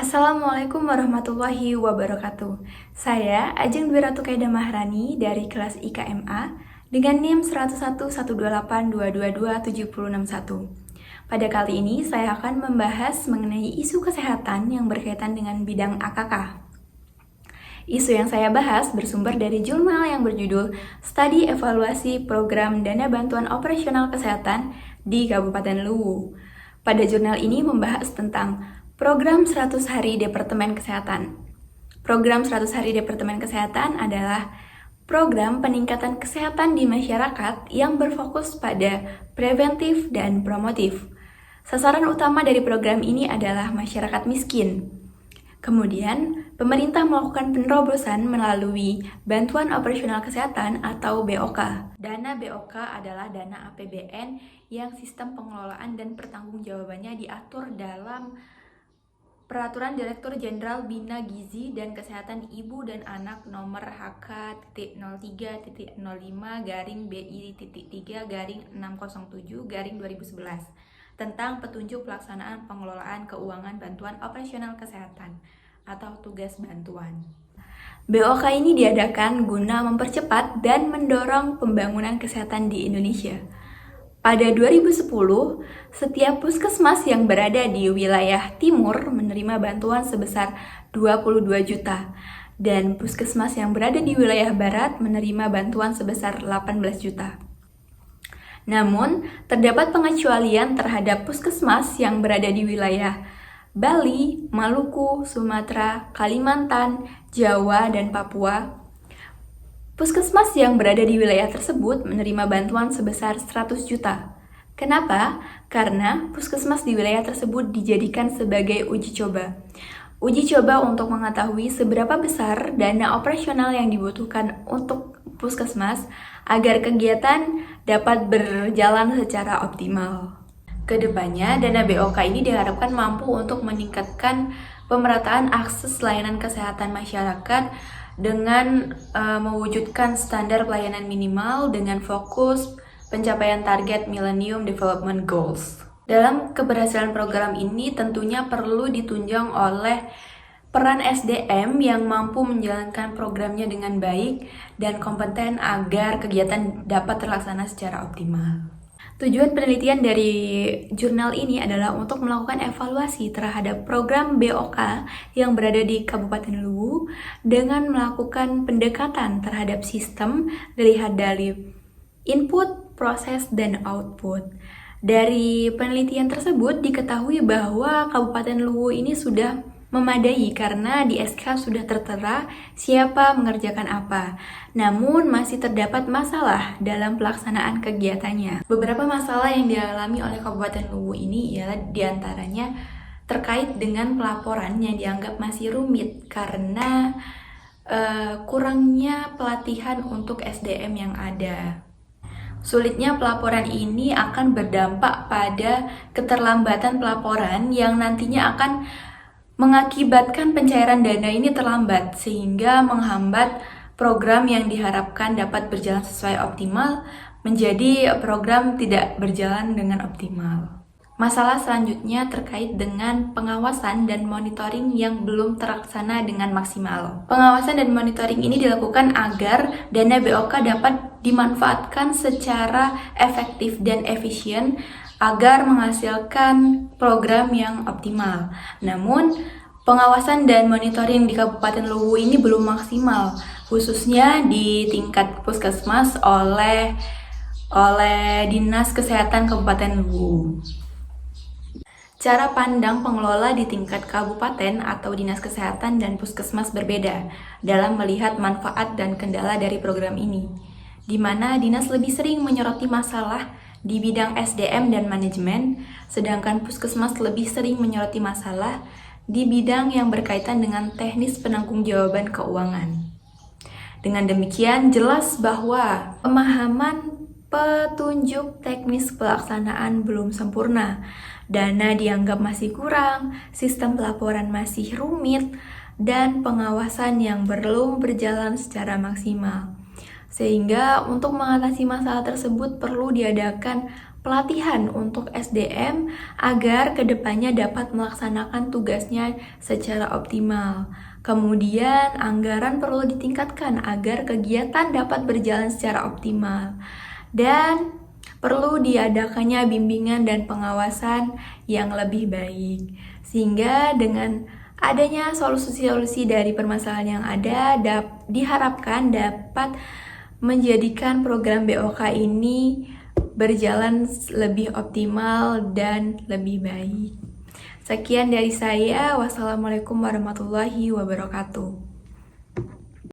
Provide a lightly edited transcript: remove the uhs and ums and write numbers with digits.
Assalamualaikum warahmatullahi wabarakatuh. Saya Ajeng Dwi Ratu Kaida Mahrani dari kelas IKMA dengan NIM 10118222761. Pada kali ini saya akan membahas mengenai isu kesehatan yang berkaitan dengan bidang AKK. Isu yang saya bahas bersumber dari jurnal yang berjudul Studi Evaluasi Program Dana Bantuan Operasional Kesehatan di Kabupaten Luwu. Pada jurnal ini membahas tentang Program 100 Hari Departemen Kesehatan. Program 100 Hari Departemen Kesehatan adalah program peningkatan kesehatan di masyarakat yang berfokus pada preventif dan promotif. Sasaran utama dari program ini adalah masyarakat miskin. Kemudian, pemerintah melakukan penerobosan melalui Bantuan Operasional Kesehatan atau BOK. Dana BOK adalah dana APBN yang sistem pengelolaan dan pertanggungjawabannya diatur dalam Peraturan Direktur Jenderal Bina Gizi dan Kesehatan Ibu dan Anak Nomor HK.03.05-BI.3/607/2011 tentang petunjuk pelaksanaan pengelolaan keuangan bantuan operasional kesehatan atau tugas bantuan. BOK ini diadakan guna mempercepat dan mendorong pembangunan kesehatan di Indonesia. Pada 2010, setiap puskesmas yang berada di wilayah timur menerima bantuan sebesar 22 juta dan puskesmas yang berada di wilayah barat menerima bantuan sebesar 18 juta. Namun, terdapat pengecualian terhadap puskesmas yang berada di wilayah Bali, Maluku, Sumatera, Kalimantan, Jawa, dan Papua. Puskesmas yang berada di wilayah tersebut menerima bantuan sebesar 100 juta. Kenapa? Karena puskesmas di wilayah tersebut dijadikan sebagai uji coba. Uji coba untuk mengetahui seberapa besar dana operasional yang dibutuhkan untuk puskesmas agar kegiatan dapat berjalan secara optimal. Kedepannya, dana BOK ini diharapkan mampu untuk meningkatkan pemerataan akses layanan kesehatan masyarakat dengan mewujudkan standar pelayanan minimal dengan fokus pencapaian target Millennium Development Goals. Dalam keberhasilan program ini tentunya perlu ditunjang oleh peran SDM yang mampu menjalankan programnya dengan baik dan kompeten agar kegiatan dapat terlaksana secara optimal. Tujuan penelitian dari jurnal ini adalah untuk melakukan evaluasi terhadap program BOK yang berada di Kabupaten Luwu dengan melakukan pendekatan terhadap sistem dilihat dari input, proses, dan output. Dari penelitian tersebut diketahui bahwa Kabupaten Luwu ini sudah memadai karena di SK sudah tertera siapa mengerjakan apa. Namun masih terdapat masalah dalam pelaksanaan kegiatannya. Beberapa masalah yang dialami oleh Kabupaten Luwu ini ialah diantaranya terkait dengan pelaporan yang dianggap masih rumit karena kurangnya pelatihan untuk SDM yang ada. Sulitnya pelaporan ini akan berdampak pada keterlambatan pelaporan yang nantinya akan mengakibatkan pencairan dana ini terlambat sehingga menghambat program yang diharapkan dapat berjalan sesuai optimal menjadi program tidak berjalan dengan optimal. Masalah selanjutnya terkait dengan pengawasan dan monitoring yang belum terlaksana dengan maksimal. Pengawasan dan monitoring ini dilakukan agar dana BOK dapat dimanfaatkan secara efektif dan efisien agar menghasilkan program yang optimal. Namun, pengawasan dan monitoring di Kabupaten Luwu ini belum maksimal, khususnya di tingkat puskesmas oleh Dinas Kesehatan Kabupaten Luwu. Cara pandang pengelola di tingkat kabupaten atau dinas kesehatan dan puskesmas berbeda dalam melihat manfaat dan kendala dari program ini, di mana dinas lebih sering menyoroti masalah di bidang SDM dan manajemen, sedangkan puskesmas lebih sering menyoroti masalah di bidang yang berkaitan dengan teknis penanggung-jawaban keuangan. Dengan demikian, jelas bahwa pemahaman petunjuk teknis pelaksanaan belum sempurna, dana dianggap masih kurang, sistem pelaporan masih rumit, dan pengawasan yang belum berjalan secara maksimal. Sehingga untuk mengatasi masalah tersebut perlu diadakan pelatihan untuk SDM agar kedepannya dapat melaksanakan tugasnya secara optimal. Kemudian, anggaran perlu ditingkatkan agar kegiatan dapat berjalan secara optimal. Dan perlu diadakannya bimbingan dan pengawasan yang lebih baik. Sehingga dengan adanya solusi-solusi dari permasalahan yang ada, diharapkan dapat menjadikan program BOK ini berjalan lebih optimal dan lebih baik. Sekian dari saya. Wassalamualaikum warahmatullahi wabarakatuh.